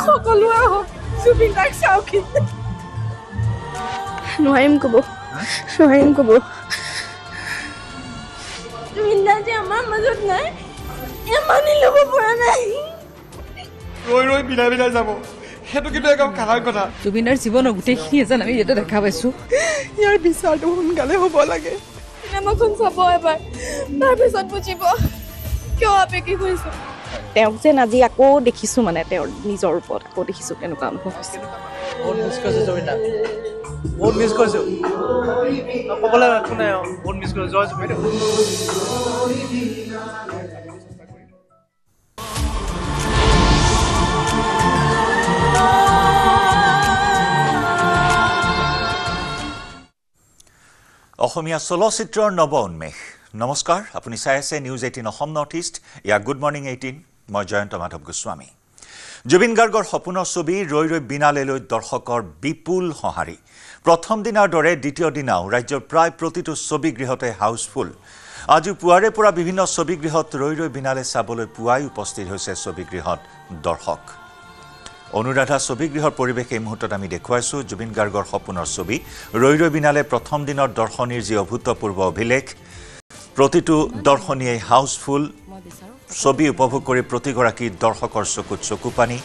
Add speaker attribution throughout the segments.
Speaker 1: সকলোৱে আহক জুবিন দাক চাওক নোৱাৰিম ক'ব জুবিন দা যে আমাৰ মাজত নাই মানি ল'ব পৰা নাই
Speaker 2: ৰৈ বিলাই যাব সেইটো কিন্তু একদম খাৰাপ কথা
Speaker 3: জুবিনৰ জীৱনৰ গোটেইখিনি যেন আমি ইয়াতে দেখা পাইছো
Speaker 1: ইয়াৰ বিচাৰটো সোনকালে হ'ব লাগে চিনেমাখন চাব এবাৰ তাৰপিছত বুজিব কিয় আবেগিক হৈছো তেওঁক যেন আজি আকৌ দেখিছোঁ মানে তেওঁৰ নিজৰ ওপৰত আকৌ দেখিছোঁ তেনেকুৱা অনুভৱ হৈছে
Speaker 4: বহুত মিছ কৰিছোঁ জুবিন দা বহুত মিছ কৰিছোঁ ক'বলৈ একো নাই বহুত মিছ কৰিছোঁ জয় জুবিন
Speaker 5: অসমীয়া চলচ্চিত্ৰৰ নৱ উন্মেষ নমস্কাৰ আপুনি চাই আছে নিউজ 18 অসম নৰ্থ ইষ্ট ইয়া গুড মৰ্নিং 18 মই জয়ন্ত মাধৱ গোস্বামী জুবিন গাৰ্গৰ সপোনৰ ছবি ৰৈ বিনালেলৈ দৰ্শকৰ বিপুল সঁহাৰি প্ৰথম দিনাৰ দৰে দ্বিতীয় দিনাও ৰাজ্যৰ প্ৰায় প্ৰতিটো ছবিগৃহতে হাউচফুল আজি পুৱাৰে পৰা বিভিন্ন ছবিগৃহত ৰৈ বিনালে চাবলৈ পুৱাই উপস্থিত হৈছে ছবিগৃহত দৰ্শক অনুৰাধা ছবিগৃহৰ পৰিৱেশ এই মুহূৰ্তত আমি দেখুৱাইছো জুবিন গাৰ্গৰ সপোনৰ ছবি ৰৈ বিনালে প্ৰথম দিনৰ দৰ্শনীৰ যি অভূতপূৰ্ব অভিলেখ প্ৰতিটো দৰ্শনীয়ে হাউচফুল ছবি উপভোগ কৰি প্ৰতিগৰাকী দৰ্শকৰ চকুত চকুপানী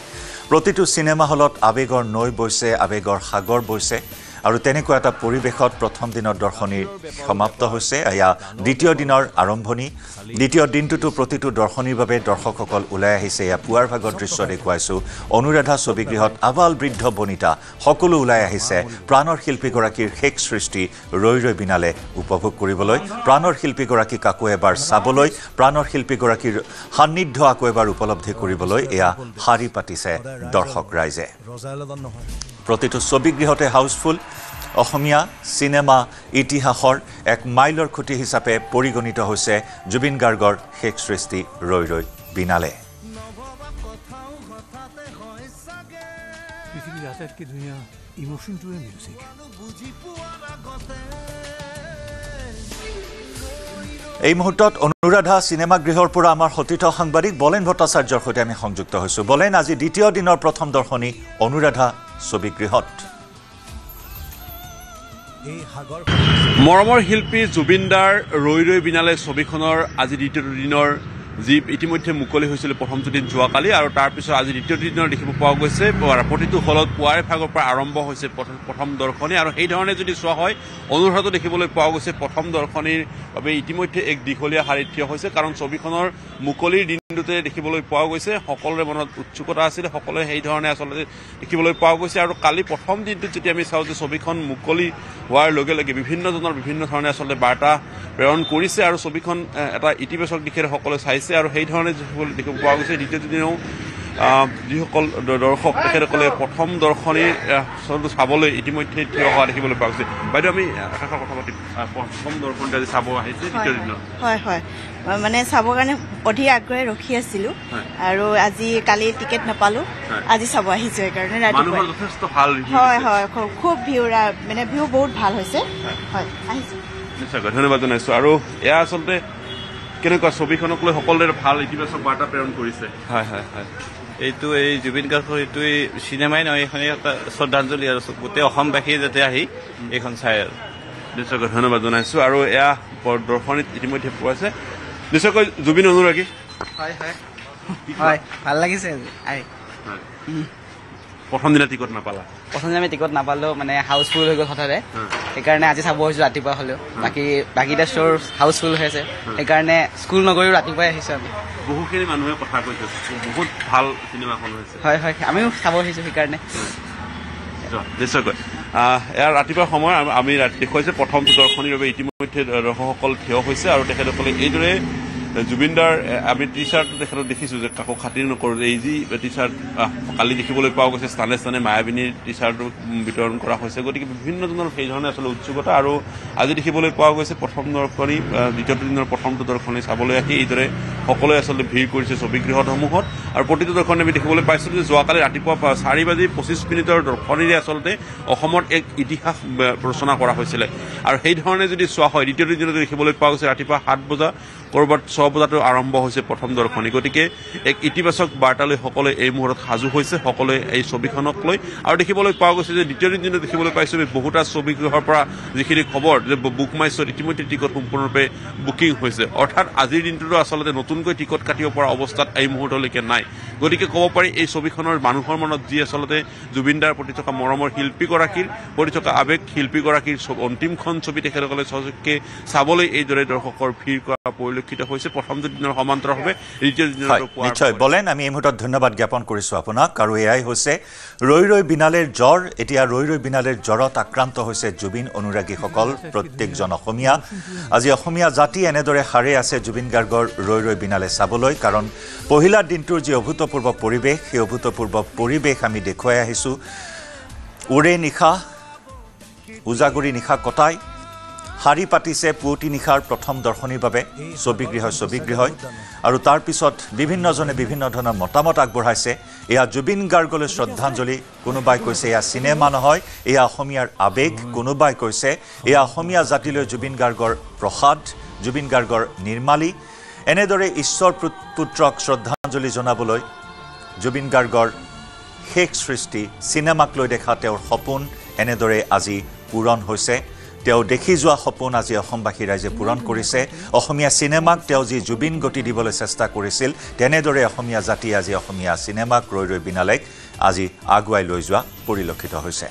Speaker 5: প্ৰতিটো চিনেমা হলত আবেগৰ নৈ বৈছে আবেগৰ সাগৰ বৈছে আৰু তেনেকুৱা এটা পৰিৱেশত প্ৰথম দিনৰ দৰ্শনীৰ সমাপ্ত হৈছে এয়া দ্বিতীয় দিনৰ আৰম্ভণি দ্বিতীয় দিনটোতো প্ৰতিটো দৰ্শনীৰ বাবে দৰ্শকসকল ওলাই আহিছে এয়া পুৱাৰ ভাগৰ দৃশ্য দেখুৱাইছো অনুৰাধা ছবিগৃহত আবাল বৃদ্ধ বনিতা সকলো ওলাই আহিছে প্ৰাণৰ শিল্পীগৰাকীৰ শেষ সৃষ্টি ৰৈ বিনালে উপভোগ কৰিবলৈ প্ৰাণৰ শিল্পীগৰাকীক আকৌ এবাৰ চাবলৈ প্ৰাণৰ শিল্পীগৰাকীৰ সান্নিধ্য আকৌ এবাৰ উপলব্ধি কৰিবলৈ এয়া শাৰী পাতিছে দৰ্শক ৰাইজে প্ৰতিটো ছবিগৃহতে হাউচফুল অসমীয়া চিনেমা ইতিহাসৰ এক মাইলৰ খুঁটি হিচাপে পৰিগণিত হৈছে জুবিন গাৰ্গৰ শেষ সৃষ্টি ৰৈ বিনালে এই মুহূৰ্তত অনুৰাধা চিনেমাগৃহৰ পৰা আমাৰ সতীৰ্থ সাংবাদিক বলেন ভট্টাচাৰ্যৰ সৈতে আমি সংযুক্ত হৈছো বলেন আজি দ্বিতীয় দিনৰ প্ৰথম দৰ্শনী অনুৰাধা ছবিগৃহত
Speaker 6: মৰমৰ শিল্পী জুবিন দাৰ ৰৈ বিনালে ছবিখনৰ আজি দ্বিতীয় দিনৰ যি ইতিমধ্যে মুকলি হৈছিল প্ৰথমটো দিন যোৱাকালি আৰু তাৰপিছত আজি দ্বিতীয় দিনৰ দেখিব পোৱা গৈছে প্ৰতিটো হলত পুৱাৰে ভাগৰ পৰা আৰম্ভ হৈছে প্ৰথম দৰ্শনী আৰু সেই ধৰণে যদি চোৱা হয় অনুৰাধাটো দেখিবলৈ পোৱা গৈছে প্ৰথম দৰ্শনীৰ বাবে ইতিমধ্যে এক দীঘলীয়া শাৰীত থিয় হৈছে কাৰণ ছবিখনৰ মুকলিৰ দিনটোতে দেখিবলৈ পোৱা গৈছে সকলোৰে মনত উৎসুকতা আছিল সকলোৱে সেই ধৰণে আচলতে দেখিবলৈ পোৱা গৈছে আৰু কালি প্ৰথম দিনটোত যদি আমি চাওঁ যে ছবিখন মুকলি হোৱাৰ লগে লগে বিভিন্নজনৰ বিভিন্ন ধৰণে আচলতে বাৰ্তা প্ৰেৰণ কৰিছে আৰু ছবিখন এটা ইতিবাচক দিশেৰে সকলোৱে চাইছে আৰু সেই ধৰণে দেখিব পোৱা গৈছে দ্বিতীয় দিনেও যিসকল দৰ্শক তেখেতসকলে প্ৰথম দৰ্শনীৰ চাবলৈ ইতিমধ্যে থিয় হোৱা দেখিবলৈ পোৱা গৈছে বাইদেউ আমি কথা পাতিম প্ৰথম দৰ্শনী আজি চাব আহিছে দ্বিতীয় দিনত
Speaker 7: হয় মানে চাবৰ কাৰণে অধিক আগ্ৰহে ৰখি আছিলো আৰু আজি কালি টিকেট নাপালো আজি চাব আহিছো সেইকাৰণে
Speaker 6: মানুহৰ যথেষ্ট ভাল
Speaker 7: হয় খুব ভিউ মানে ভিউ বহুত ভাল হৈছে হয় আহিছো
Speaker 6: নিশ্চয়কৈ ধন্যবাদ জনাইছো আৰু এয়া আচলতে কেনেকুৱা ছবিখনক লৈ সকলোৰে ভাল ইতিবাচক বাৰ্তা প্ৰেৰণ কৰিছে
Speaker 8: হয় এইটো এই জুবিন গাৰ্গৰ এইটোৱে চিনেমাই নহয় এইখন এটা শ্ৰদ্ধাঞ্জলি আৰু গোটেই অসমবাসীয়ে যাতে আহি এইখন চাই আৰু
Speaker 6: নিশ্চয়কৈ ধন্যবাদ জনাইছো আৰু এয়া দৰ্শনীত ইতিমধ্যে পোৱাছে নিশ্চয়কৈ জুবিন অনুৰাগী
Speaker 4: হয় ভাল লাগিছে
Speaker 6: প্ৰথম দিনা টিকট নাপালা
Speaker 4: প্ৰথম দিনা আমি টিকট নাপালো মানে হাউচফুল হৈ গ'ল হঠাতে সেইকাৰণে আজি চাব আহিছো ৰাতিপুৱা হ'লেও বাকীটা শ্ব'ৰ হাউচফুল হৈ আছে সেইকাৰণে স্কুল নগৈও ৰাতিপুৱাই আহিছো আমি
Speaker 6: বহুখিনি মানুহে কথা কৈছে বহুত ভাল চিনেমাখন হৈছে
Speaker 4: হয় আমিও চাব আহিছো সেইকাৰণে
Speaker 6: নিশ্চয়কৈ ইয়াৰ ৰাতিপুৱাৰ সময় আমি দেখুৱাইছে প্ৰথমটো দৰ্শনীৰ বাবে ইতিমধ্যে দৰ্শকসকল থিয় হৈছে আৰু তেখেতসকলে এইদৰে জুবিন দাৰ আমি টি চাৰ্ট তেখেতক দেখিছোঁ যে কাকো খাতিৰ নকৰোঁ এই যি টি চাৰ্ট কালি দেখিবলৈ পোৱা গৈছে স্থানে স্থানে মায়াবিনীৰ টি চাৰ্টটো বিতৰণ কৰা হৈছে গতিকে বিভিন্নজনৰ সেই ধৰণে আচলতে উৎসুকতা আৰু আজি দেখিবলৈ পোৱা গৈছে প্ৰথম দৰ্শনী দ্বিতীয় দিনৰ প্ৰথমটো দৰ্শনী চাবলৈ আহি এইদৰে সকলোৱে আচলতে ভিৰ কৰিছে ছবিগৃহসমূহত আৰু প্ৰতিটো দৰ্শনে আমি দেখিবলৈ পাইছোঁ যে যোৱাকালি ৰাতিপুৱা 4:25 দৰ্শনীৰে আচলতে অসমত এক ইতিহাস ৰচনা কৰা হৈছিলে আৰু সেই ধৰণে যদি চোৱা হয় দ্বিতীয় দিনতে দেখিবলৈ পোৱা গৈছে ৰাতিপুৱা 7 বজা ক'ৰবাত 6 বজাতো আৰম্ভ হৈছে প্ৰথম দৰ্শনী গতিকে এক ইতিবাচক বাৰ্তালৈ সকলোৱে এই মুহূৰ্তত সাজু হৈছে সকলোৱে এই ছবিখনক লৈ আৰু দেখিবলৈ পোৱা গৈছে যে দ্বিতীয় দিনতে দেখিবলৈ পাইছোঁ বহুতা ছবিগৃহৰ পৰা যিখিনি খবৰ যে বুক মাই শ্ব'ত ইতিমধ্যে টিকট সম্পূৰ্ণৰূপে বুকিং হৈছে অৰ্থাৎ আজিৰ দিনটোতো আচলতে নতুনকৈ টিকট কাটিব পৰা অৱস্থাত এই মুহূৰ্তলৈকে নাই গতিকে ক'ব পাৰি এই ছবিখনৰ মানুহৰ মনত যি আচলতে জুবিনদাৰ প্ৰতি থকা মৰমৰ শিল্পীগৰাকীৰ প্ৰতি থকা আৱেগ শিল্পীগৰাকীৰ অন্তিমখন ছবি তেখেতসকলে সচকে চাবলৈ এইদৰে দৰ্শকৰ ভিৰ কৰা পৰিলক্ষিত হৈছে প্ৰথম দিনৰ সমান্তৰালভাৱে দ্বিতীয় দিনৰ
Speaker 5: নিশ্চয় বলেন আমি এই মুহূৰ্তত ধন্যবাদ জ্ঞাপন কৰিছোঁ আপোনাক আৰু এয়াই হৈছে ৰৈ ৰৈ বিনালেৰ জ্বৰ এতিয়া ৰৈ ৰৈ বিনালেৰ জ্বৰত আক্ৰান্ত হৈছে জুবিন অনুৰাগীসকল প্ৰত্যেকজন অসমীয়া আজি অসমীয়া জাতি এনেদৰে হাৰে আছে জুবিন গাৰ্গৰ ৰৈ ৰৈ বিনালে চাবলৈ কাৰণ পহিলা দিনটোৰ যি অভূতপূৰ্ব পৰিৱেশ সেই অভূতপূৰ্ব পৰিৱেশ আমি দেখুৱাই আহিছোঁ উৰে নিশা উজাগৰি নিশা কটাই হাৰি পাতিছে পুৱতি নিশাৰ প্ৰথম দৰ্শনীৰ বাবে ছবিগৃহই আৰু তাৰ পিছত বিভিন্নজনে বিভিন্ন ধৰণৰ মতামত আগবঢ়াইছে এয়া জুবিন গাৰ্গলৈ শ্ৰদ্ধাঞ্জলি কোনোবাই কৈছে এয়া চিনেমা নহয় এয়া অসমীয়াৰ আৱেগ কোনোবাই কৈছে এয়া অসমীয়া জাতিলৈ জুবিন গাৰ্গৰ প্ৰসাদ জুবিন গাৰ্গৰ নিৰ্মালী এনেদৰে ঈশ্বৰ পুত্ৰক শ্ৰদ্ধাঞ্জলি জনাবলৈ জুবিন গাৰ্গৰ শেষ সৃষ্টি চিনেমাক লৈ দেখা তেওঁৰ সপোন এনেদৰে আজি পূৰণ হৈছে তেওঁ দেখি যোৱা সপোন আজি অসমবাসী ৰাইজে পূৰণ কৰিছে অসমীয়া চিনেমাক তেওঁ যি জুবিন গতি দিবলৈ চেষ্টা কৰিছিল তেনেদৰে অসমীয়া জাতি আজি অসমীয়া চিনেমাক ৰৈ ৰৈ বিনালেক আজি আগুৱাই লৈ যোৱা পৰিলক্ষিত হৈছে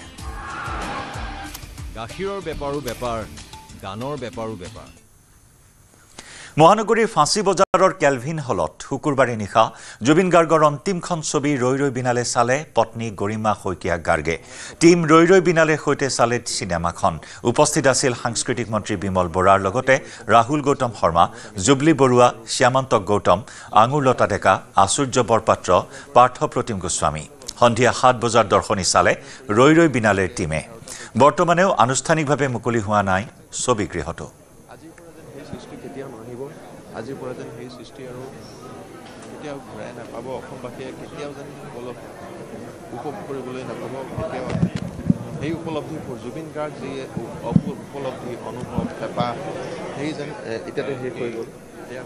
Speaker 9: গাখীৰৰ বেপাৰো বেপাৰ গানৰ বেপাৰো বেপাৰ
Speaker 5: মহানগৰীৰ ফাঁচী বজাৰৰ কেলভিন হলত শুকুৰবাৰে নিশা জুবিন গাৰ্গৰ অন্তিমখন ছবি ৰৈ ৰৈ বিনালে চালে পত্নী গৰিমা শইকীয়া গাৰ্গে টিম ৰৈ ৰৈ বিনালেৰ সৈতে চালে চিনেমাখন উপস্থিত আছিল সাংস্কৃতিক মন্ত্ৰী বিমল বৰাৰ লগতে ৰাহুল গৌতম শৰ্মা জুবলি বৰুৱা শ্যামান্তক গৌতম আঙুৰলতা ডেকা আচুৰ্য বৰপাত্ৰ পাৰ্থ প্ৰতিম গোস্বামী সন্ধিয়া 7 বজাৰ দৰ্শনী চালে ৰৈ ৰৈ বিনালেৰ টিমে বৰ্তমানেও আনুষ্ঠানিকভাৱে মুকলি হোৱা নাই ছবিগৃহটো
Speaker 10: আজিৰ পৰা যেন সেই সৃষ্টি আৰু কেতিয়াও ঘূৰাই নাপাব অসমবাসীয়ে কেতিয়াও যেন উপভোগ কৰিবলৈ নাপাব কেতিয়াও সেই উপলব্ধি জুবিন গাৰ্গ যি উপলব্ধি অনুভৱ হেঁপাহ সেই যেন এতিয়াতে শেষ হৈ গ'ল এয়া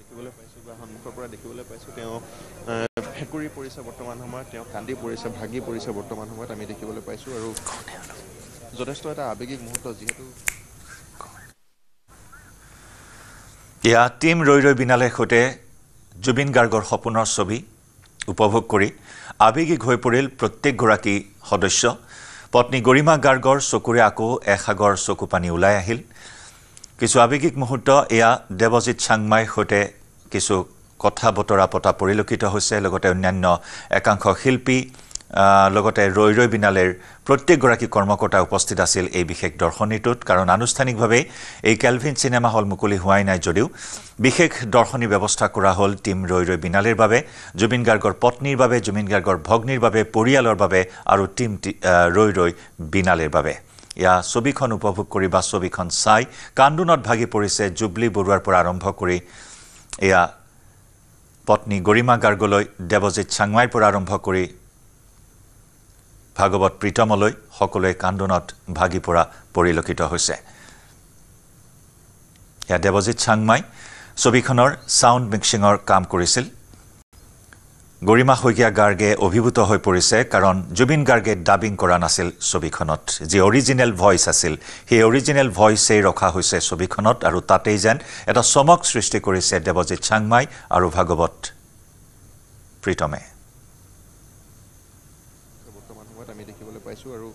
Speaker 10: দেখিবলৈ পাইছোঁ বা সন্মুখৰ পৰা দেখিবলৈ পাইছোঁ তেওঁ ফেকুৰি পৰিছে বৰ্তমান সময়ত তেওঁ কান্দি পৰিছে ভাগি পৰিছে বৰ্তমান সময়ত আমি দেখিবলৈ পাইছোঁ আৰু যথেষ্ট এটা আৱেগিক মুহূৰ্ত যিহেতু
Speaker 5: এয়া টিম ৰৈ ৰৈ বিনালেৰ সৈতে জুবিন গাৰ্গৰ সপোনৰ ছবি উপভোগ কৰি আৱেগিক হৈ পৰিল প্ৰত্যেকগৰাকী সদস্য পত্নী গৰিমা গাৰ্গৰ চকুৰে আকৌ এসাগৰ চকু পানী ওলাই আহিল কিছু আৱেগিক মুহূৰ্ত এয়া দেৱজিৎ চাংমাইৰ সৈতে কিছু কথা বতৰা পতা পৰিলক্ষিত হৈছে লগতে অন্যান্য একাংশ শিল্পী লগতে ৰৈ ৰৈ বিনালেৰ প্ৰত্যেকগৰাকী কৰ্মকৰ্তা উপস্থিত আছিল এই বিশেষ দৰ্শনীটোত কাৰণ আনুষ্ঠানিকভাৱে এই কেলভিন চিনেমা হল মুকলি হোৱাই নাই যদিও বিশেষ দৰ্শনী ব্যৱস্থা কৰা হ'ল টিম ৰৈ ৰৈ বিনালেৰ বাবে জুবিন গাৰ্গৰ পত্নীৰ বাবে জুবিন গাৰ্গৰ ভগ্নীৰ বাবে পৰিয়ালৰ বাবে আৰু টিম ৰৈ ৰৈ বিনালেৰ বাবে ইয়া ছবিখন উপভোগ কৰি বা ছবিখন চাই কান্দোনত ভাগি পৰিছে জুবলি বৰুৱাৰ পৰা আৰম্ভ কৰি এয়া পত্নী গৰিমা গাৰ্গলৈ দেৱজিৎ চাংমাইৰ পৰা আৰম্ভ কৰি ভাগৱত প্ৰীতমলৈ সকলোৱে কান্দোনত ভাগি পৰা পৰিলক্ষিত হৈছে ইয়া দেৱজিৎ চাংমাই ছবিখনৰ সাউণ্ড মিক্সিঙৰ কাম কৰিছিল গৰিমা শইকীয়া গাৰ্গে অভিভূত হৈ পৰিছে কাৰণ জুবিন গাৰ্গে ডাবিং কৰা নাছিল ছবিখনত যি অৰিজিনেল ভইচ আছিল সেই অৰিজিনেল ভইচেই ৰখা হৈছে ছবিখনত আৰু তাতেই যেন এটা চমক সৃষ্টি কৰিছে দেৱজিৎ চাংমাই আৰু ভাগৱত প্ৰীতমে
Speaker 10: বৰ্তমান সময়ত আমি দেখিবলৈ পাইছোঁ আৰু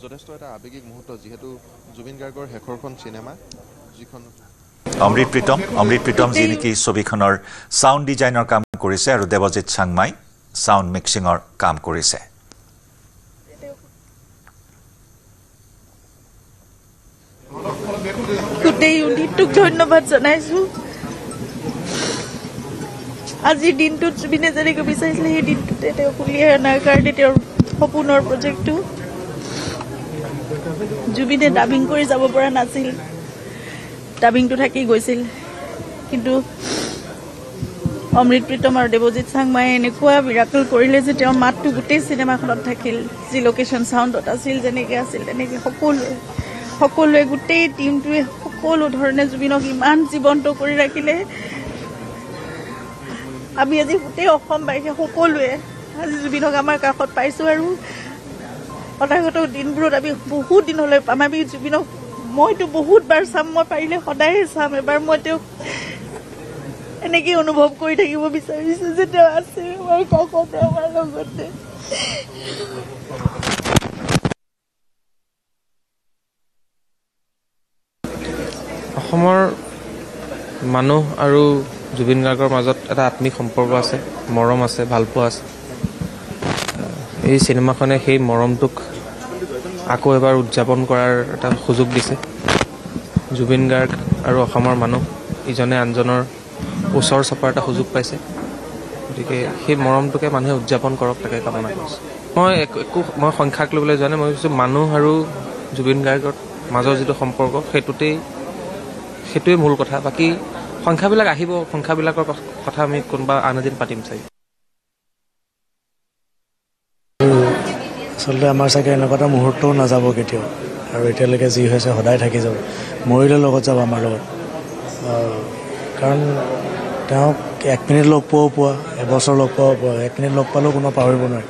Speaker 10: যথেষ্ট এটা আৱেগিক মুহূৰ্ত যিহেতু জুবিন গাৰ্গৰ শেষৰখন চিনেমা যিখন
Speaker 5: অমৃত প্ৰীতম যি নেকি ছবিখনৰ সাউণ্ড ডিজাইনৰ কাম কৰিছে আৰু দেৱজিৎ চাংমাই সাউণ্ড মিক্সিঙৰ কাম কৰিছে
Speaker 7: গোটেই ইউনিটটোক ধন্যবাদ জনাইছোঁ আজিৰ দিনটোত জুবিনে যেনেকৈ বিচাৰিছিলে সেই দিনটোতে তেওঁ উলিয়াই অনাৰ কাৰণে তেওঁৰ সপোনৰ প্ৰজেক্টটো জুবিনে ডাবিং কৰি যাব পৰা নাছিল, ডাবিংটো থাকি গৈছিল। কিন্তু অমৃত প্ৰীতম আৰু দেৱজিৎ চাংমাই এনেকুৱা মিৰাকল কৰিলে যে তেওঁৰ মাতটো গোটেই চিনেমাখনত থাকিল। যি লোকেশ্যন চাউণ্ডত আছিল, যেনেকৈ আছিল তেনেকৈ সকলোৱে গোটেই টিমটোৱে সকলো ধৰণে জুবিনক ইমান জীৱন্ত কৰি ৰাখিলে। আমি আজি গোটেই অসমবাসী সকলোৱে আজি জুবিনক আমাৰ কাষত পাইছোঁ আৰু অনাগত দিনবোৰত আমি বহুত দিনলৈ পাম। আমি জুবিনক মইতো বহুতবাৰ চাম, মই পাৰিলে সদায়ে চাম। এবাৰ মই তেওঁক এনেকৈ অনুভৱ কৰি থাকিব বিচাৰিছোঁ যে তেওঁ আছে আমাৰ কাষতে, আমাৰ লগতে।
Speaker 11: অসমৰ মানুহ আৰু জুবিন গাৰ্গৰ মাজত এটা আত্মিক সম্পৰ্ক আছে, মৰম আছে, ভালপোৱা আছে। এই চিনেমাখনে সেই মৰমটোক আকৌ এবাৰ উদযাপন কৰাৰ এটা সুযোগ দিছে। জুবিন গাৰ্গ আৰু অসমৰ মানুহ ইজনে আনজনৰ ওচৰ চপাৰ এটা সুযোগ পাইছে। গতিকে সেই মৰমটোকে মানুহে উদযাপন কৰক, তাকে কামনা কৰিছোঁ। মই সংখ্যাক ল'বলৈ যোৱা নাই, মই ভাবিছোঁ মানুহ আৰু জুবিন গাৰ্গৰ মাজৰ যিটো সম্পৰ্ক সেইটোৱে মূল কথা। বাকী সংখ্যাবিলাক আহিব, সংখ্যাবিলাকৰ কথা আমি কোনোবা আন এদিন পাতিম চাগে।
Speaker 12: আচলতে আমাৰ চাগে এনেকুৱা এটা মুহূৰ্তও নাযাব কেতিয়াও, আৰু এতিয়ালৈকে যি হৈছে সদায় থাকি যাব, মৰিলে লগত যাব আমাৰ লগত। কাৰণ তেওঁক 1 মিনিট লগ পোৱা, এবছৰ লগ পোৱা, 1 মিনিট লগ পালেও কোনো পাহৰিব নোৱাৰে।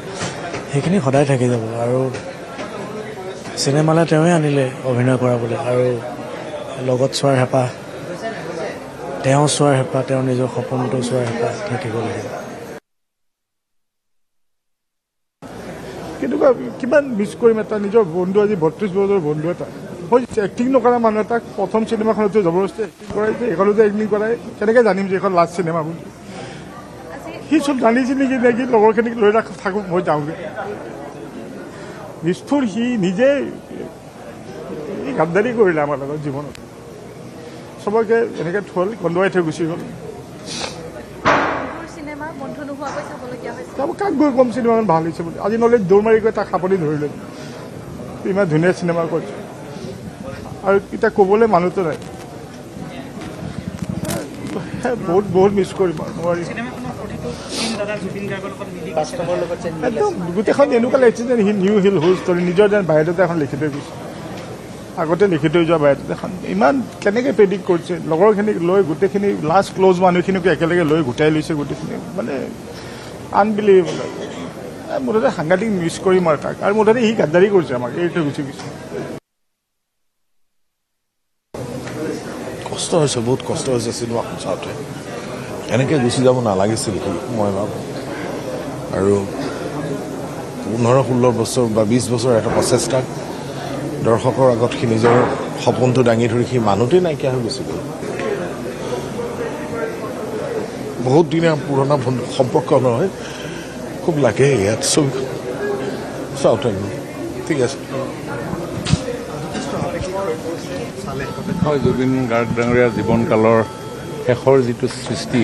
Speaker 12: সেইখিনি সদায় থাকি যাব। আৰু চিনেমালৈ তেওঁৱে আনিলে অভিনয় কৰাবলৈ, আৰু লগত চোৱাৰ হেঁপাহ, তেওঁ চোৱাৰ হেঁপাহ, তেওঁৰ নিজৰ সপোনটো চোৱাৰ হেঁপাহ থাকিব লাগিব।
Speaker 2: কেনেকুৱা কিমান মিছ কৰিম এটা নিজৰ বন্ধু, আজি 32 বছৰৰ বন্ধু এটা হৈছে। এক্টিং নকৰা মানুহ এটাক প্ৰথম চিনেমাখনতো জবৰদস্তি এক্টিং কৰাই যে এইখনো যে এক্টিং কৰাই, কেনেকৈ জানিম যে এইখন লাষ্ট চিনেমা বুলি? সি চব জানিছিল নেকি লগৰখিনিক লৈ থাকোঁ মই যাওঁগৈ। নিষ্ঠুৰ, সি নিজে গাদ্দাৰী কৰিলে আমাৰ লগত জীৱনত। চবকে এনেকৈ থ'ল, কন্দুৱাই থৈ গুচি গ'ল। কাক গৈ কম চিনেমাখন ভাল হৈছে বুলি? আজি নহ'লে দৌৰ মাৰি গৈ তাক সাপনি ধৰিলে। ইমান ধুনীয়া চিনেমা কৰিছে, আৰু এতিয়া ক'বলৈ মানুহটো নাই। বহুত মিছ কৰিম আৰু নোৱাৰি। একদম গোটেইখন এনেকুৱা লাগিছে যেন সি নিউ হিল হুল ষ্টৰী নিজৰ যেন বায়'ডাটা এখন লিখি থৈ গৈছে, আগতে লিখি থৈ যোৱা বায়'ডাটা এখন। ইমান কেনেকৈ প্ৰেডিক্ট কৰিছে, লগৰখিনিক লৈ গোটেইখিনি লাষ্ট ক্ল'জ মানুহখিনিকো একেলগে লৈ গোটাই লৈছে গোটেইখিনি, মানে আনবিলিভেবল। মুঠতে সাংঘাতিক মিছ কৰিম আৰু তাক, আৰু মুঠতে সি গাদ্দাৰী কৰিছে আমাক, এৰি থৈ গুচি গৈছে।
Speaker 10: কষ্ট হৈছে, বহুত কষ্ট হৈছে চিনেমাখন চাওঁতে। এনেকৈ গুচি যাব নালাগিছিল মই ভাবোঁ। আৰু 15-16 বছৰ বা 20 বছৰ এটা প্ৰচেষ্টাক দৰ্শকৰ আগত সি নিজৰ সপোনটো দাঙি ধৰি সি মানুহটোৱে নাইকিয়া হৈ গৈছিল। বহুত দিনীয়া পুৰণা সম্পৰ্ক নহয়, খুব লাগে ইয়াত ছবিখন চাওঁতে। ঠিক আছে।
Speaker 13: হয়, জুবিন গাৰ্গ ডাঙৰীয়াৰ জীৱনকালৰ শেষৰ যিটো সৃষ্টি,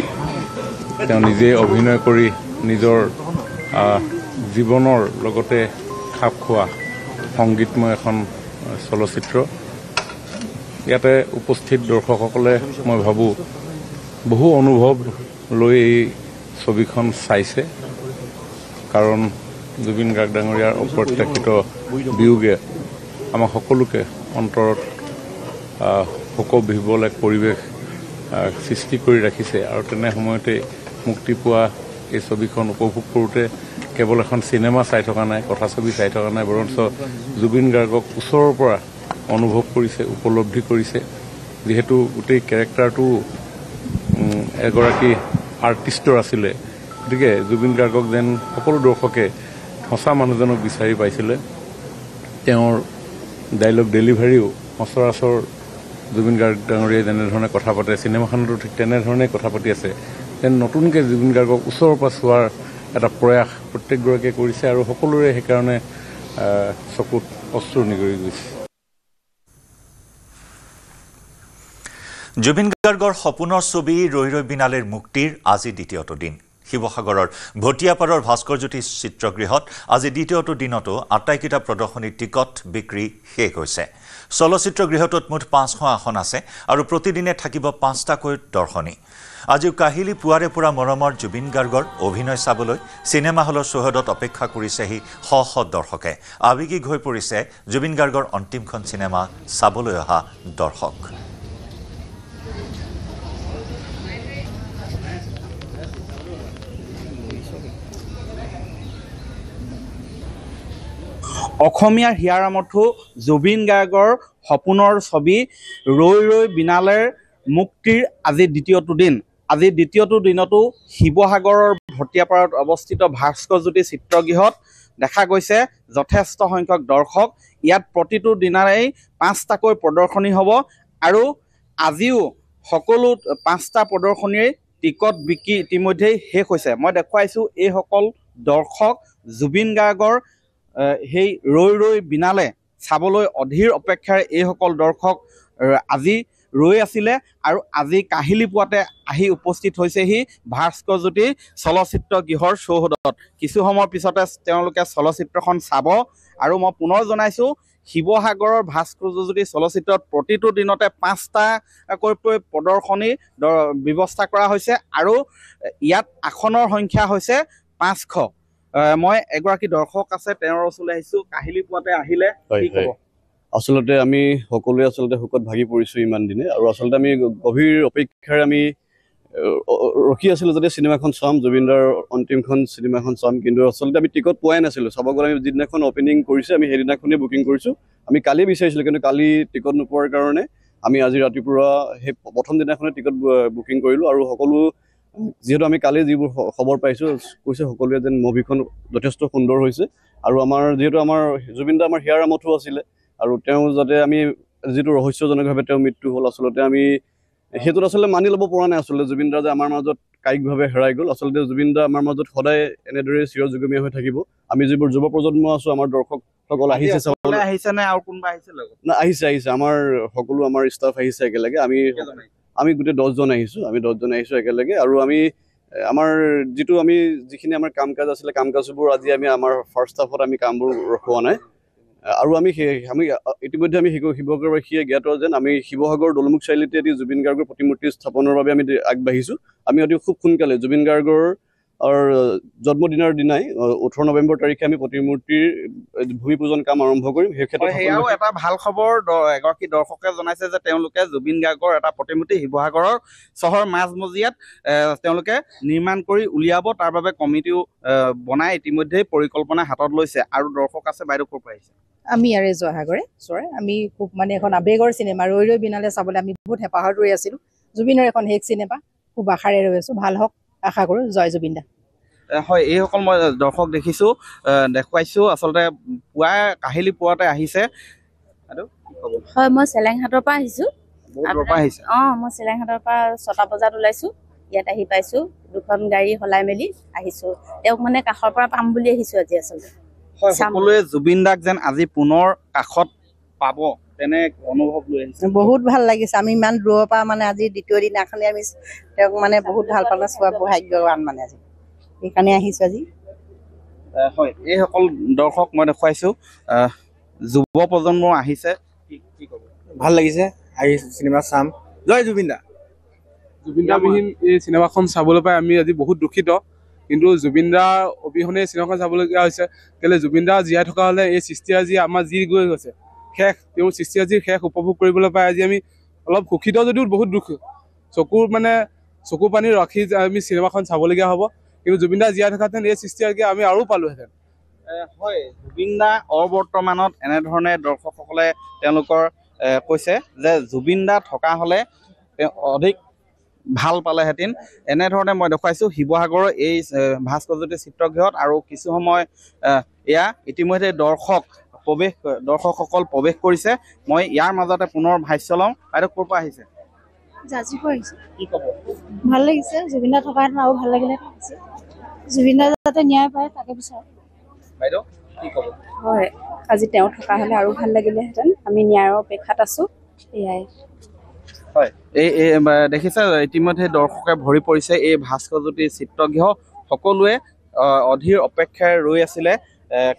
Speaker 13: তেওঁ নিজে অভিনয় কৰি নিজৰ জীৱনৰ লগতে খাপ খোৱা সংগীতময় এখন চলচ্চিত্ৰ। ইয়াতে উপস্থিত দৰ্শকসকলে মই ভাবোঁ বহু অনুভৱ লৈ এই ছবিখন চাইছে, কাৰণ জুবিন গাৰ্গ ডাঙৰীয়াৰ অপ্ৰত্যাশিত বিয়োগে আমাক সকলোকে অন্তৰত শোক বিহ্বল এক পৰিৱেশ সৃষ্টি কৰি ৰাখিছে। আৰু তেনে সময়তে মুক্তি পোৱা এই ছবিখন উপভোগ কৰোঁতে কেৱল এখন চিনেমা চাই থকা নাই, কথাছবি চাই থকা নাই, বৰঞ্চ জুবিন গাৰ্গক ওচৰৰ পৰা অনুভৱ কৰিছে, উপলব্ধি কৰিছে। যিহেতু গোটেই কেৰেক্টাৰটো এগৰাকী আৰ্টিষ্টৰ আছিলে, গতিকে জুবিন গাৰ্গক যেন সকলো দৰ্শকে সঁচা মানুহজনক বিচাৰি পাইছিলে। তেওঁৰ ডাইলগ ডেলিভাৰীও সচৰাচৰ জুবিন গাৰ্গ ডাঙৰীয়াই যেনেধৰণে কথা পাতে, চিনেমাখনতো ঠিক তেনেধৰণে কথা পাতি আছে। যেন নতুনকৈ জুবিন গাৰ্গক ওচৰৰ পৰা চোৱাৰ এটা প্ৰয়াস প্ৰত্যেকগৰাকীয়ে কৰিছে, আৰু সকলোৰে সেইকাৰণে চকুত অশ্ৰু নিগৰি গৈছে।
Speaker 5: জুবিন গাৰ্গৰ সপোনৰ ছবি ৰৈ ৰৈ বিনালেৰ মুক্তিৰ আজি দ্বিতীয়টো দিন। শিৱসাগৰৰ ভটিয়াপাৰৰ ভাস্কৰজ্যোতি চিত্ৰগৃহত আজি দ্বিতীয়টো দিনতো আটাইকেইটা প্ৰদৰ্শনীৰ টিকট বিক্ৰী শেষ হৈছে। চলচ্চিত্ৰগৃহটোত মুঠ 500 আসন আছে আৰু প্ৰতিদিনে থাকিব 5টাকৈ দৰ্শনী। আজিও কাহিলী পুৱাৰে পৰা মৰমৰ জুবিন গাৰ্গৰ অভিনয় চাবলৈ চিনেমা হলৰ চৌহদত অপেক্ষা কৰিছেহি শ শ দৰ্শকে। আৱেগিক হৈ পৰিছে জুবিন গাৰ্গৰ অন্তিমখন চিনেমা চাবলৈ অহা দৰ্শক।
Speaker 14: অসমীয়াৰ হিয়াৰামঠু জুবিন গাৰ্গৰ সপোনৰ ছবি ৰৈ ৰৈ বিনালেৰ মুক্তিৰ আজি দ্বিতীয়টো দিন। আজি দ্বিতীয়টো দিনতো শিৱসাগৰৰ ভটিয়াপাৰত অৱস্থিত ভাস্কৰজ্যোতি চিত্ৰগৃহত দেখা গৈছে যথেষ্ট সংখ্যক দৰ্শক। ইয়াত প্ৰতিটো দিনাৰেই 5টাকৈ প্ৰদৰ্শনী হ'ব আৰু আজিও সকলো 5টা প্ৰদৰ্শনীৰ টিকট বিক্ৰী ইতিমধ্যেই শেষ হৈছে। মই দেখুৱাইছোঁ এইসকল দৰ্শক জুবিন গাৰ্গৰ সেই ৰৈ ৰৈ বিনালে চাবলৈ অধীৰ অপেক্ষাৰে এইসকল দৰ্শক আজি ৰৈ আছিলে আৰু আজি কাহিলী পুৱাতে আহি উপস্থিত হৈছেহি ভাস্কৰজ্যোতি চলচ্চিত্ৰ গৃহৰ চৌহদত। কিছু সময়ৰ পিছতে তেওঁলোকে চলচ্চিত্ৰখন চাব আৰু মই পুনৰ জনাইছোঁ শিৱসাগৰৰ ভাস্কৰজ্যোতি চলচ্চিত্ৰত প্ৰতিটো দিনতে 5টাকৈ প্ৰদৰ্শনী ব্যৱস্থা কৰা হৈছে আৰু ইয়াত আসনৰ সংখ্যা হৈছে 500। মই এগৰাকী দৰ্শক আছে, তেওঁৰ ওচৰলৈ আহিছোঁ। কাহিলী পুৱাতে আহিলে কি ক'ব?
Speaker 15: আচলতে আমি সকলোৱে শোকত ভাগি পৰিছোঁ ইমান দিনে আৰু আচলতে আমি গভীৰ অপেক্ষাৰে আমি ৰখি আছিলোঁ যাতে চিনেমাখন চাম, জুবিনদাৰ অন্তিমখন চিনেমাখন চাম। কিন্তু আচলতে আমি টিকট পোৱাই নাছিলোঁ। চাব গ'লে আমি যিদিনাখন অপেনিং কৰিছে আমি সেইদিনাখনেই বুকিং কৰিছোঁ। আমি কালি বিচাৰিছিলোঁ কিন্তু কালি টিকট নোপোৱাৰ কাৰণে আমি আজি ৰাতিপুৱা সেই প্ৰথম দিনাখনে টিকট বুকিং কৰিলোঁ আৰু সকলো যিহেতু আমি কালি যিবোৰ খবৰ পাইছোঁ কৈছে সকলোৱে যেন মুভিখন যথেষ্ট সুন্দৰ হৈছে আৰু আমাৰ যিহেতু আমাৰ জুবিনদা আমাৰ হিয়াৰামঠু আছিলে আৰু তেওঁ যাতে আমি যিটো ৰহস্যজনকভাৱে তেওঁৰ মৃত্যু হ'ল আচলতে আমি সেইটোত আচলতে মানি ল'ব পৰা নাই। আচলতে জুবিনদা যে আমাৰ মাজত কায়িকভাৱে হেৰাই গ'ল। আচলতে জুবিনদা আমাৰ মাজত সদায় এনেদৰে চিৰযুগমীয়া হৈ থাকিব। আমি যিবোৰ যুৱ প্ৰজন্ম আছোঁ, আমাৰ দৰ্শকসকল আহিছে চাবলৈ।
Speaker 14: আহিছেনে আৰু কোনোবা আহিছে লগত?
Speaker 15: না, আহিছে আমাৰ সকলো আমাৰ ষ্টাফ আহিছে একেলগে। আমি গোটেই 10জন আহিছোঁ। আমি 10জন আহিছোঁ একেলগে আৰু আমি আমাৰ যিখিনি আমাৰ কাম কাজ আছিলে কাম কাজবোৰ আজি আমি আমাৰ ফাৰ্ষ্ট ষ্টাফত আমি কামবোৰ ৰখোৱা নাই আৰু আমি ইতিমধ্যে আমি শিৱসাগৰবাসীয়ে জ্ঞাত যেন আমি শিৱসাগৰ দলমুখ চাৰিআলিতে এটি জুবিন গাৰ্গৰ প্ৰতিমূৰ্তি স্থাপনৰ বাবে আমি আগবাঢ়িছোঁ। আমি অতি খুব সোনকালে জুবিন গাৰ্গৰ জন্মদিনৰ দিনাই 18 নৱেম্বৰ তাৰিখে আমি প্ৰতিমূৰ্তিৰ ভূমি পূজন কাম আৰম্ভ কৰিম। সেই ক্ষেত্ৰত
Speaker 14: সেয়াও এটা ভাল খবৰ। এগৰাকী দৰ্শকে জনাইছে যে তেওঁলোকে জুবিন গাৰ্গৰ এটা প্ৰতিমূৰ্তি শিৱসাগৰৰ চহৰ মাজমজিয়াত তেওঁলোকে নিৰ্মাণ কৰি উলিয়াব। তাৰ বাবে কমিটিও বনাই ইতিমধ্যেই পৰিকল্পনা হাতত লৈছে। আৰু দৰ্শক আছে, বাইদেউ ক'ৰ পৰা আহিছে?
Speaker 16: আমি ইয়াৰে জয়সাগৰে ওচৰে। আমি খুব মানে এখন আৱেগৰ চিনেমা ৰৈ ৰৈ বিনালে চাবলৈ আমি বহুত হেঁপাহত ৰৈ আছিলোঁ। জুবিনৰ এখন শেষ চিনেমা, খুব আশাৰে ৰৈ আছোঁ। ভাল হওক, আশা কৰোঁ। জয় জুবিন দা।
Speaker 14: হয়, এইসকল মই দৰ্শক দেখিছোঁ, দেখুৱাইছোঁ। আচলতে পুৱা কাহিলী পুৱাতে আহিছে।
Speaker 17: হয়, মই চেলেংহাটৰ পৰা আহিছোঁ।
Speaker 16: মই চেলেংহাটৰ পৰা 6টা বজাত ওলাইছোঁ। ইয়াত আহি পাইছোঁ। 2খন গাড়ী সলাই মেলি আহিছোঁ। তেওঁক মানে কাষৰ পৰা পাম বুলি আহিছোঁ আজি। আচলতে
Speaker 14: সকলোৱে জুবিন দাক যেন আজি পুনৰ কাষত পাব তেনে অনুভৱ লৈ আহিছে।
Speaker 16: বহুত ভাল লাগিছে। আমি ইমান দূৰৰ পৰা মানে আজি দ্বিতীয় দিনাখনে আমি তেওঁক মানে বহুত ভাল পালে চোৱা ভাগ্যৱান মানে আজি সেইকাৰণে আহিছোঁ আজি।
Speaker 14: হয়, এইসকল দৰ্শক মই দেখুৱাইছোঁ, যুৱ প্ৰজন্ম আহিছে। কি ক'ব?
Speaker 18: ভাল লাগিছে আহি চিনেমা চাম। জয় জুবিন দা।
Speaker 19: জুবিনদাবিহীন এই চিনেমাখন চাবলৈ পাই আমি আজি বহুত দুখিত। কিন্তু জুবিনদাৰ অবিহনে চিনেমাখন চাবলগীয়া হৈছে। কেলৈ জুবিনদা জীয়াই থকা হ'লে এই সৃষ্টিৰাজি আমাৰ যি গৈ গৈছে শেষ, তেওঁৰ সৃষ্টিৰাজিৰ শেষ উপভোগ কৰিবলৈ পাই আজি আমি অলপ সুখিত যদিও বহুত দুখ। চকু পানী ৰাখি আমি চিনেমাখন চাবলগীয়া হ'ব। কিন্তু জুবিনদা জীয়াই থকাহেঁতেন এই সৃষ্টিৰাজি আমি আৰু পালোহেঁতেন।
Speaker 14: হয়, জুবিনদা অবৰ্তমানত এনেধৰণে দৰ্শকসকলে তেওঁলোকৰ কৈছে যে জুবিনদা থকা হ'লে অধিক ভাল পালেহেঁতেন। এনেধৰণে মই দেখুৱাইছোঁ শিৱসাগৰৰ এই ভাস্কৰজ্যোতি চিত্ৰগৃহত। আৰু কিছু সময় এয়া ইতিমধ্যে দৰ্শকসকল প্ৰৱেশ কৰিছে। মই ইয়াৰ মাজতে পুনৰ ভাষ্য লওঁ। বাইদেউ ক'ৰ পৰা আহিছে?
Speaker 20: জাজিপুৰ আহিছে।
Speaker 14: কি ক'ব?
Speaker 20: ভাল লাগিছে। জুবিনদা থকাহেঁতেন আৰু ভাল লাগিলে। জুবিনদা যাতে ন্যায় পায় তাকে বিচাৰোঁ।
Speaker 14: বাইদেউ কি ক'ব?
Speaker 16: হয়, আজি তেওঁ থকা হ'লে আৰু ভাল লাগিলেহেঁতেন। আমি ন্যায়ৰ অপেক্ষাত আছোঁ। এয়াই।
Speaker 14: হয়, এই দেখিছে ইতিমধ্যে দৰ্শকে ভৰি পৰিছে এই ভাস্কৰজ্যোতি চিত্ৰগৃহ। সকলোৱে অধীৰ অপেক্ষাৰে ৰৈ আছিলে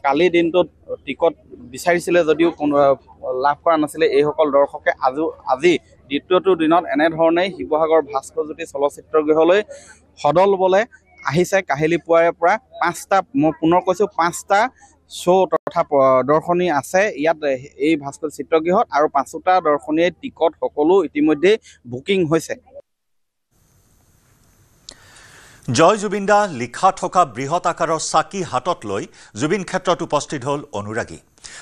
Speaker 14: কালি দিনটোত টিকট বিচাৰিছিলে যদিও কোনো লাভ কৰা নাছিলে এইসকল দৰ্শকে আজি দ্বিতীয়টো দিনত এনেধৰণেই শিৱসাগৰ ভাস্কৰজ্যোতি চলচ্চিত্ৰগৃহলৈ সদল বলে আহিছে কাহিলী পুৱাৰে পৰা 5টা মই পুনৰ কৈছোঁ 5টা শ্ব' তথা দৰ্শনী আছে ইয়াত এই ভাস্কৰ চিত্ৰগৃহত আৰু 5টা দৰ্শনীয়ে টিকট সকলো ইতিমধ্যে বুকিং হৈছে
Speaker 5: জয় জুবিন দা লিখা থকা বৃহৎ আকাৰৰ চাকি হাতত লৈ জুবিন ক্ষেত্ৰত উপস্থিত হ'ল অনুৰাগী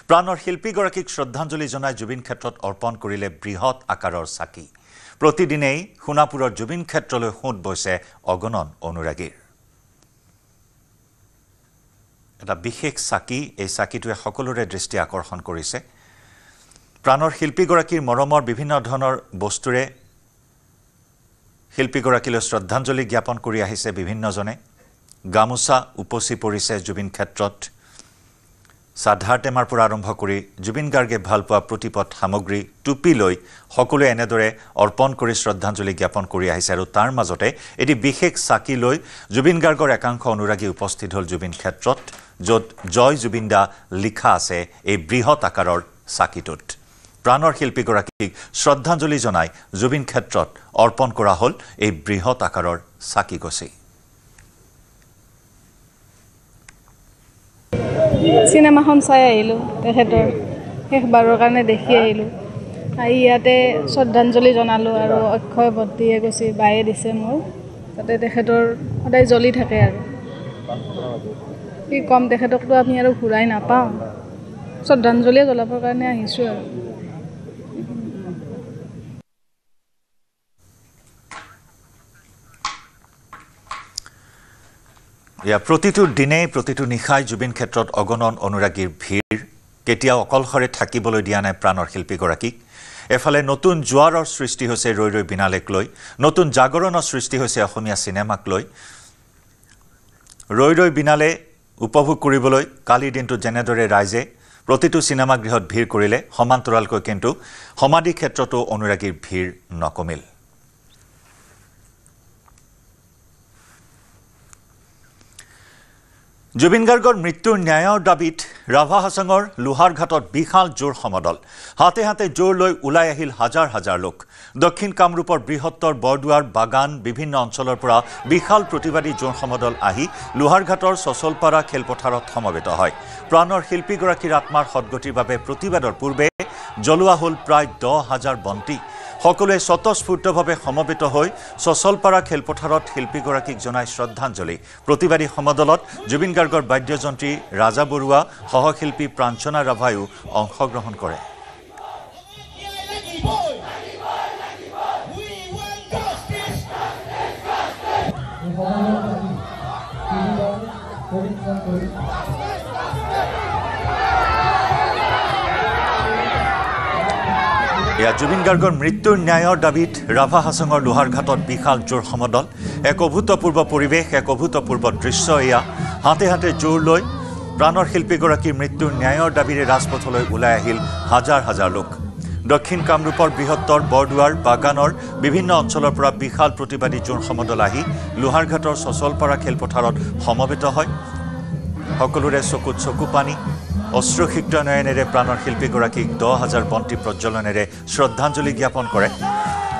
Speaker 5: প্ৰাণৰ শিল্পীগৰাকীক শ্ৰদ্ধাঞ্জলি জনাই জুবিন ক্ষেত্ৰত অৰ্পণ কৰিলে বৃহৎ আকাৰৰ চাকি প্ৰতিদিনেই সোণাপুৰৰ জুবিন ক্ষেত্ৰলৈ সোঁত বৈছে অগণন অনুৰাগীৰ এটা বিশেষ চাকি এই চাকিটোৱে সকলোৰে দৃষ্টি আকৰ্ষণ কৰিছে প্ৰাণৰ শিল্পীগৰাকীৰ মৰমৰ বিভিন্ন ধৰণৰ বস্তুৰে শিল্পীগৰাকীলৈ শ্ৰদ্ধাঞ্জলি জ্ঞাপন কৰি আহিছে বিভিন্নজনে গামোচা উপচি পৰিছে জুবিন ক্ষেত্ৰত সাধাৰ টেমাৰ পৰা আৰম্ভ কৰি জুবিন গাৰ্গে ভাল পোৱা প্ৰতিপদ সামগ্ৰী টুপি লৈ সকলোৱে এনেদৰে অৰ্পণ কৰি শ্ৰদ্ধাঞ্জলি জ্ঞাপন কৰি আহিছে আৰু তাৰ মাজতে এটি বিশেষ চাকি লৈ জুবিন গাৰ্গৰ একাংশ অনুৰাগী উপস্থিত হ'ল জুবিন ক্ষেত্ৰত য'ত জয় জুবিন দা লিখা আছে এই বৃহৎ আকাৰৰ চাকিটোত প্ৰাণৰ শিল্পীগৰাকীক শ্ৰদ্ধাঞ্জলি জনাই জুবিন ক্ষেত্ৰত অৰ্পণ কৰা হ'ল এই বৃহৎ আকাৰৰ চাকিগছি
Speaker 1: চিনেমাখন চাই আহিলোঁ তেখেতৰ শেষবাৰৰ কাৰণে দেখি আহিলোঁ আহি ইয়াতে শ্ৰদ্ধাঞ্জলি জনালোঁ আৰু অক্ষয় বৰ্তিয়ে গৈছে বায়ে দিছে মোৰ যাতে তেখেতৰ সদায় জ্বলি থাকে আৰু কি কম তেখেতকতো আমি আৰু ঘূৰাই নাপাওঁ শ্ৰদ্ধাঞ্জলিয়ে জ্বলাবৰ কাৰণে আহিছোঁ আৰু
Speaker 5: প্ৰতিটো দিনে প্ৰতিটো নিশাই জুবিন ক্ষেত্ৰত অগণন অনুৰাগীৰ ভিৰ কেতিয়াও অকলশৰে থাকিবলৈ দিয়া নাই প্ৰাণৰ শিল্পীগৰাকীক এফালে নতুন জোৱাৰৰ সৃষ্টি হৈছে ৰৈ ৰৈ বিনালেক লৈ নতুন জাগৰণৰ সৃষ্টি হৈছে অসমীয়া চিনেমাক লৈ ৰৈ ৰৈ বিনালে উপভোগ কৰিবলৈ কালি দিনটো যেনেদৰে ৰাইজে প্ৰতিটো চিনেমাগৃহত ভিৰ কৰিলে সমান্তৰালকৈ কিন্তু সমাধি ক্ষেত্ৰতো অনুৰাগীৰ ভিৰ নকমিল জুবিন গাৰ্গৰ মৃত্যুৰ ন্যায়ৰ দাবীত ৰাভা হাছঙৰ লোহাৰঘাটত বিশাল জোৰ সমদল হাতে হাতে জোৰ লৈ ওলাই আহিল হাজাৰ হাজাৰ লোক দক্ষিণ কামৰূপৰ বৃহত্তৰ বৰদুৱাৰ বাগান বিভিন্ন অঞ্চলৰ পৰা বিশাল প্ৰতিবাদী জোৰ সমদল আহি লোহাৰঘাটৰ সচলপাৰা খেলপথাৰত সমবেত হয় প্ৰাণৰ শিল্পীগৰাকীৰ আত্মাৰ সদগতিৰ বাবে প্ৰতিবাদৰ পূৰ্বে জ্বলোৱা হ'ল প্ৰায় 10,000 বন্তি সকলোৱে স্বতঃস্ফূৰ্তভাৱে সমবেত হৈ সচলপাৰা খেলপথাৰত শিল্পীগৰাকীক জনাই শ্ৰদ্ধাঞ্জলি প্ৰতিবাদী সমদলত জুবিন গাৰ্গৰ বাদ্যযন্ত্ৰী ৰাজা বৰুৱা সহশিল্পী প্ৰাঞ্চনা ৰাভায়ো অংশগ্ৰহণ কৰে জুবিন গাৰ্গৰ মৃত্যুৰ ন্যায়ৰ দাবীত ৰাভা হাছঙৰ লোহাৰঘাটত বিশাল জোৰ সমদল এক অভূতপূৰ্ব পৰিৱেশ এক অভূতপূৰ্ব দৃশ্য এয়া হাতে হাতে জোৰ লৈ প্ৰাণৰ শিল্পীগৰাকীৰ মৃত্যুৰ ন্যায়ৰ দাবীৰে ৰাজপথলৈ ওলাই আহিল হাজাৰ হাজাৰ লোক দক্ষিণ কামৰূপৰ বৃহত্তৰ বৰদুৱাৰ বাগানৰ বিভিন্ন অঞ্চলৰ পৰা বিশাল প্ৰতিবাদী জোৰ সমদল আহি লোহাৰঘাটৰ সচলপাৰা খেলপথাৰত সমবেত হয় সকলোৰে চকুত চকু পানী অশ্ৰুসিক্ত নয়নেৰে প্ৰাণৰ শিল্পীগৰাকীক 10,000 বন্তি প্ৰজ্বলনেৰে শ্ৰদ্ধাঞ্জলি জ্ঞাপন কৰে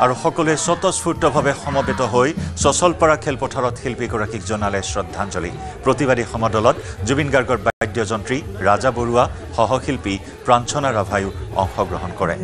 Speaker 5: আৰু সকলোৱে স্বতঃস্ফূৰ্তভাৱে সমবেত হৈ সচলপাৰা খেলপথাৰত শিল্পীগৰাকীক জনালে শ্ৰদ্ধাঞ্জলি প্ৰতিবাদী সমদলত জুবিন গাৰ্গৰ বাদ্যযন্ত্ৰী ৰাজা বৰুৱা সহশিল্পী প্ৰাঞ্চনা ৰাভায়ো অংশগ্ৰহণ কৰে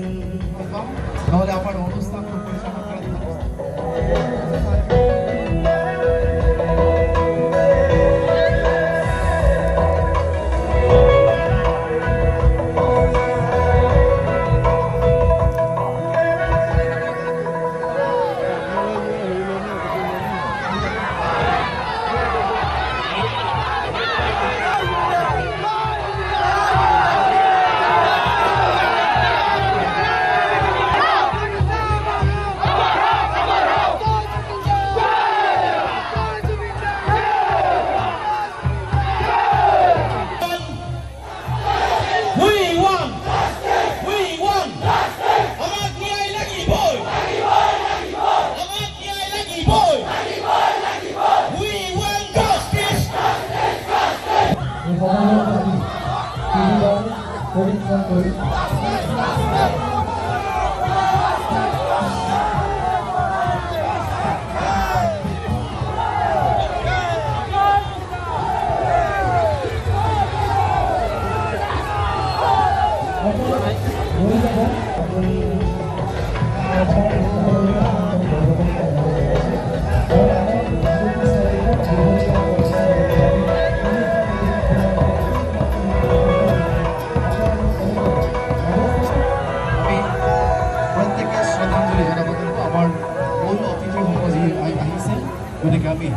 Speaker 21: গতিকে আমি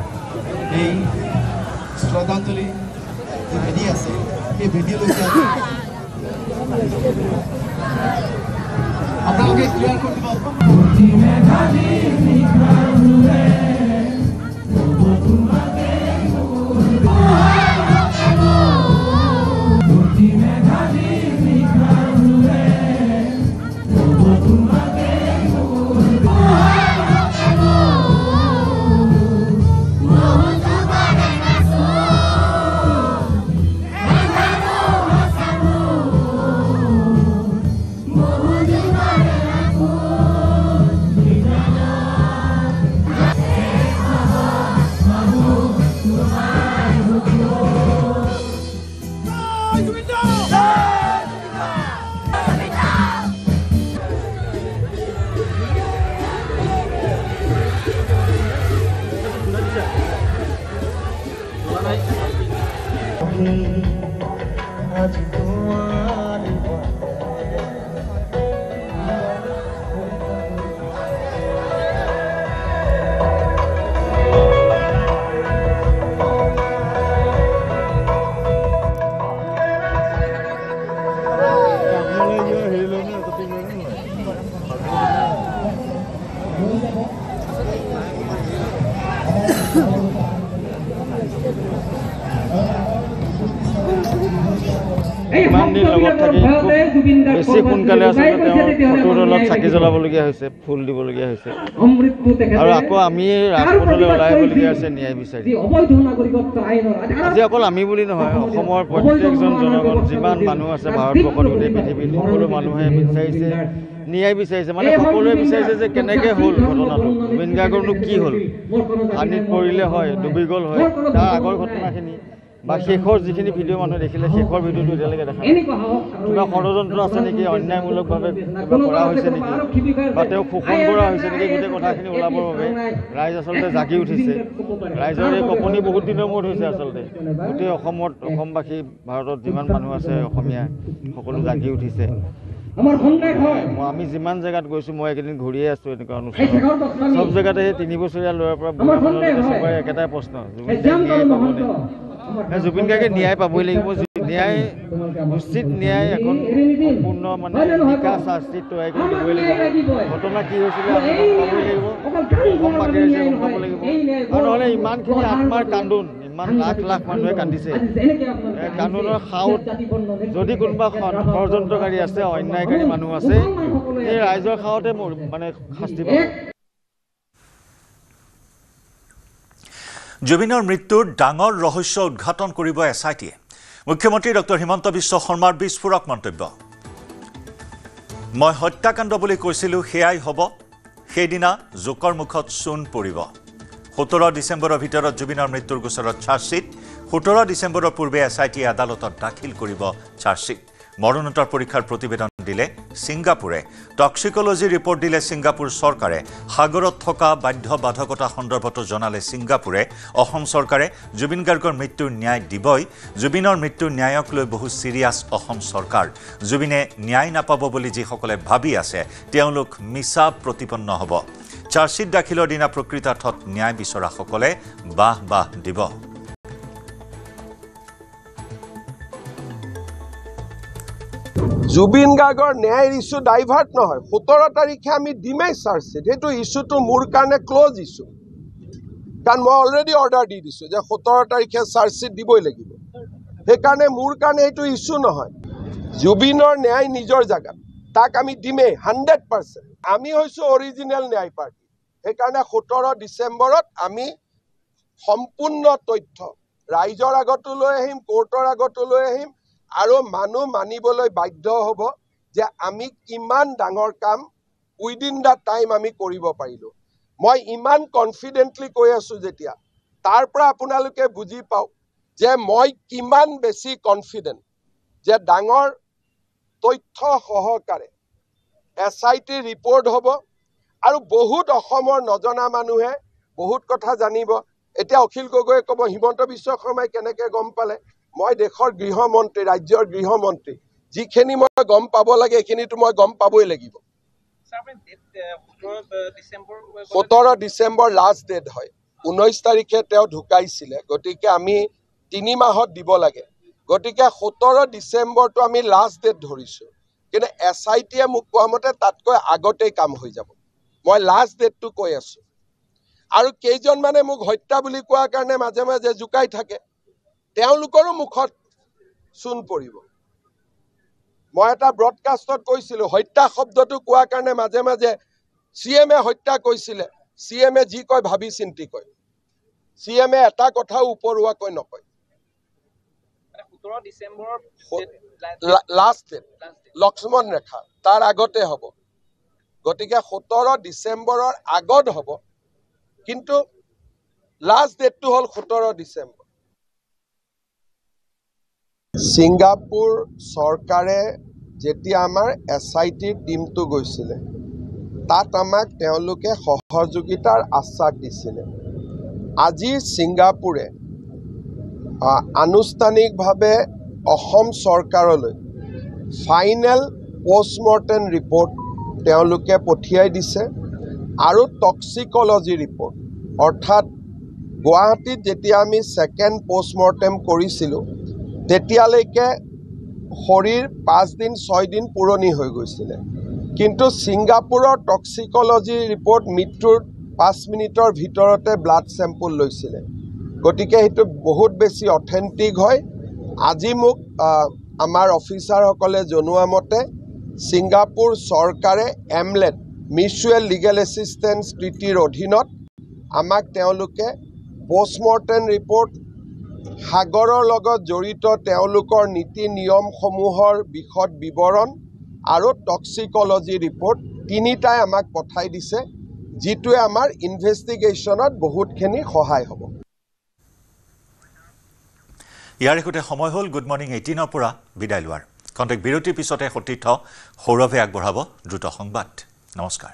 Speaker 21: এই শ্ৰদ্ধাঞ্জলি যে ভেটি আছে সেই ভেটিলৈকে আপোনালোকে ক্লিয়াৰ কৰি
Speaker 22: ইমান দিন লগত থাকি বেছি সোনকালে আচলতে তেওঁ ফটোৰ তলত চাকি জ্বলাবলগীয়া হৈছে, ফুল দিবলগীয়া হৈছে আৰু আকৌ আমি ৰাজপথলৈ ওলাই আহিবলগীয়া হৈছে ন্যায় বিচাৰি। আজি অকল আমি বুলি নহয়, অসমৰ প্ৰত্যেকজন জনগণ যিমান মানুহ আছে ভাৰতবৰ্ষত গোটেই পৃথিৱীত সকলো মানুহে বিচাৰিছে, ন্যায় বিচাৰিছে। মানে সকলোৱে বিচাৰিছে যে কেনেকৈ হ'ল ঘটনাটো, জুবিন গাৰ্গৰনো কি হ'ল, পানীত পৰিলে হয়, ডুবি গ'ল হয়, তাৰ আগৰ ঘটনাখিনি বা শেষৰ যিখিনি ভিডিঅ' মানুহে দেখিলে শেষৰ ভিডিঅ'টো এতিয়ালৈকে দেখা নাই। কিবা ষড়যন্ত্ৰ আছে নেকি, অন্যায়মূলকভাৱে কিবা কৰা হৈছে নেকি, বা তেওঁক শোষণ কৰা হৈছে নেকি, গোটেই কথাখিনি ওলাবৰ বাবে ৰাইজ আচলতে জাগি উঠিছে। ৰাইজৰ এই কঁপনি বহুত দিনৰ মূৰত হৈছে আচলতে। গোটেই অসমত, অসমবাসী, ভাৰতত যিমান মানুহ আছে অসমীয়া সকলো জাগি উঠিছে। আমি যিমান জেগাত গৈছোঁ, মই এইকেইদিন ঘূৰিয়ে আছোঁ এনেকুৱা অনুষ্ঠান, চব জেগাতে সেই 3 বছৰীয়া ল'ৰাৰ পৰা বুঢ়া মানুহলৈকে চবৰে একেটাই প্ৰশ্ন, জুবিন গাৰ্গে ন্যায় পাবই লাগিব। ন্যায়, উচিত ন্যায়, এখন সম্পূৰ্ণ মানে নিকা শাস্তি তৈয়াৰ কৰি দিবই লাগিব। ঘটনা কি হৈছিলে আমি গম পাবই লাগিব, অসমবাসীয়ে গম পাব লাগিব। আৰু নহ'লে ইমানখিনি আত্মাৰ কান্দোন, ইমান লাখ লাখ মানুহে কান্দিছে, কান্দোনৰ সাউত যদি কোনোবা ষড়যন্ত্ৰকাৰী আছে, অন্যায়কাৰী মানুহ আছে, এই ৰাইজৰ সাউতে মানে শাস্তি পাব।
Speaker 5: জুবিনৰ মৃত্যুৰ ডাঙৰ ৰহস্য উদ্ঘাটন কৰিব SITয়ে। মুখ্যমন্ত্ৰী ডক্টৰ হিমন্ত বিশ্ব শৰ্মাৰ বিস্ফোৰক মন্তব্য। মই হত্যাকাণ্ড বুলি কৈছিলোঁ, সেয়াই হ'ব। সেইদিনা জোকৰ মুখত চূণ পৰিব। 17 ডিচেম্বৰৰ ভিতৰত জুবিনৰ মৃত্যুৰ গোচৰত চাৰ্জশ্বীট। 17 ডিচেম্বৰৰ পূৰ্বে SITয়ে আদালতত দাখিল কৰিব চাৰ্জশ্বীট। মৰণোত্তৰ পৰীক্ষাৰ প্ৰতিবেদন দিলে ছিংগাপুৰে। টক্সিকোলজি ৰিপৰ্ট দিলে ছিংগাপুৰ চৰকাৰে। সাগৰত থকা বাধ্যবাধকতা সন্দৰ্ভতো জনালে ছিংগাপুৰে। অসম চৰকাৰে জুবিন গাৰ্গৰ মৃত্যুৰ ন্যায় দিবই। জুবিনৰ মৃত্যুৰ ন্যায়ক লৈ বহু চিৰিয়াছ অসম চৰকাৰ। জুবিনে ন্যায় নাপাব বুলি যিসকলে ভাবি আছে, তেওঁলোক মিছা প্ৰতিপন্ন হ'ব। চাৰ্জশ্বীট দাখিলৰ দিনা প্ৰকৃতাৰ্থত ন্যায় বিচৰাসকলে বাহ বাহ দিব।
Speaker 23: জুবিন গাৰ্গৰ ন্যায়ৰ ইছ্যু ডাইভাৰ্ট নহয়। 17 তাৰিখে আমি দিমেই চাৰ্জশ্বীট। সেইটো ইছ্যুটো মোৰ কাৰণে ক্ল'জ ইছ্যু, কাৰণ মই অলৰেডি অৰ্ডাৰ দি দিছোঁ যে 17 তাৰিখে চাৰ্জশ্বীট দিবই লাগিব। সেইকাৰণে মোৰ কাৰণে এইটো ইছ্যু নহয়। জুবিনৰ ন্যায় নিজৰ জেগাত, তাক আমি দিমেই 100%। আমি হৈছোঁ অৰিজিনেল ন্যায় পাৰ্টি। সেইকাৰণে 17 ডিচেম্বৰত আমি সম্পূৰ্ণ তথ্য ৰাইজৰ আগতো লৈ আহিম, কোৰ্টৰ আগতো লৈ আহিম আৰু মানুহ মানিবলৈ বাধ্য হ'ব যে আমি কিমান ডাঙৰ কাম উইদিন দ্য টাইম আমি কৰিব পাৰিলোঁ। মই ইমান কনফিডেণ্টলি কৈ আছোঁ যেতিয়া, তাৰ পৰা আপোনালোকে বুজি পাওক যে মই কিমান বেছি কনফিডেণ্ট যে ডাঙৰ তথ্য সহকাৰে SIT ৰিপৰ্ট হ'ব আৰু বহুত অসমৰ নজনা মানুহে বহুত কথা জানিব। এতিয়া অখিল গগৈয়ে ক'ব হিমন্ত বিশ্ব শৰ্মাই কেনেকৈ গম পালে? মই দেশৰ গৃহমন্ত্ৰী, ৰাজ্যৰ গৃহমন্ত্ৰী, যিখিনি মই গম পাব লাগে এইখিনিতো মই গম পাবই লাগিব। 17 ডিচেম্বৰ লাষ্ট ডেট হয়। 19 তাৰিখে তেওঁ ঢুকাইছিলে, গতিকে আমি 3 মাহত দিব লাগে। গতিকে 17 ডিচেম্বৰটো আমি লাষ্ট ডেট ধৰিছোঁ, কিন্তু SITয়ে মোক কোৱা মতে তাতকৈ আগতেই কাম হৈ যাব। মই লাষ্ট ডেটটো কৈ আছোঁ। আৰু কেইজনমানে মোক হত্যা বুলি কোৱাৰ কাৰণে মাজে মাজে জোকাই থাকে, তেওঁলোকৰো মুখত চূণ পৰিব। মই এটা ব্ৰডকাষ্টত কৈছিলোঁ, হত্যা শব্দটো কোৱাৰ কাৰণে মাজে মাজে CMে হত্যা কৈছিলে, CMে যি কয় ভাবি চিন্তি কয়, CMে এটা কথাও উপৰুৱাকৈ নকয়।
Speaker 11: 17 ডিচেম্বৰৰ
Speaker 23: লাষ্ট ডেট লক্ষ্মণ ৰেখা, তাৰ আগতে হ'ব। গতিকে 17 ডিচেম্বৰৰ আগত হ'ব, কিন্তু লাষ্ট ডেটটো হ'ল 17 ডিচেম্বৰ। ছিংগাপুৰ চৰকাৰে যেতিয়া আমাৰ SITৰ টীমটো গৈছিলে, তাত আমাক তেওঁলোকে সহযোগিতাৰ আশ্বাস দিছিলে। আজি ছিংগাপুৰে আনুষ্ঠানিকভাৱে অসম চৰকাৰলৈ ফাইনেল পষ্টমৰ্টেম ৰিপৰ্ট তেওঁলোকে পঠিয়াই দিছে আৰু টক্সিকলজি ৰিপৰ্ট, অৰ্থাৎ গুৱাহাটীত যেতিয়া আমি ছেকেণ্ড পষ্টমৰ্টেম কৰিছিলোঁ তেতিয়ালৈকে শৰীৰ 5 দিন 6 দিন পুৰণি হৈ গৈছিলে, কিন্তু ছিংগাপুৰৰ টক্সিকলজি ৰিপৰ্ট মৃত্যুৰ 5 মিনিটৰ ভিতৰতে ব্লাড চেম্পল লৈছিলে। গতিকে সেইটো বহুত বেছি অথেণ্টিক হয়। আজি মোক আমাৰ অফিচাৰসকলে জনোৱা মতে ছিংগাপুৰ চৰকাৰে এমলেট মিউচুৱেল লিগেল এছিষ্টেঞ্চ ট্ৰিটিৰ অধীনত আমাক তেওঁলোকে পষ্টমৰ্টেম ৰিপৰ্ট, সাগৰৰ লগত জড়িত তেওঁলোকৰ নীতি নিয়মসমূহৰ বিশদ বিৱৰণ আৰু টক্সিকলজি ৰিপৰ্ট তিনিটাই আমাক পঠাই দিছে, যিটোৱে আমাৰ ইনভেষ্টিগেশ্যনত বহুতখিনি সহায় হ'ব।
Speaker 5: ইয়াৰ সৈতে সময় হ'ল গুড মৰ্ণিং 18ৰ পৰা বিদায় লোৱাৰ। কণ্টেক্ট বিৰতিৰ পিছতে সতীৰ্থ সৌৰভে আগবঢ়াব দ্ৰুত সংবাদ। নমস্কাৰ।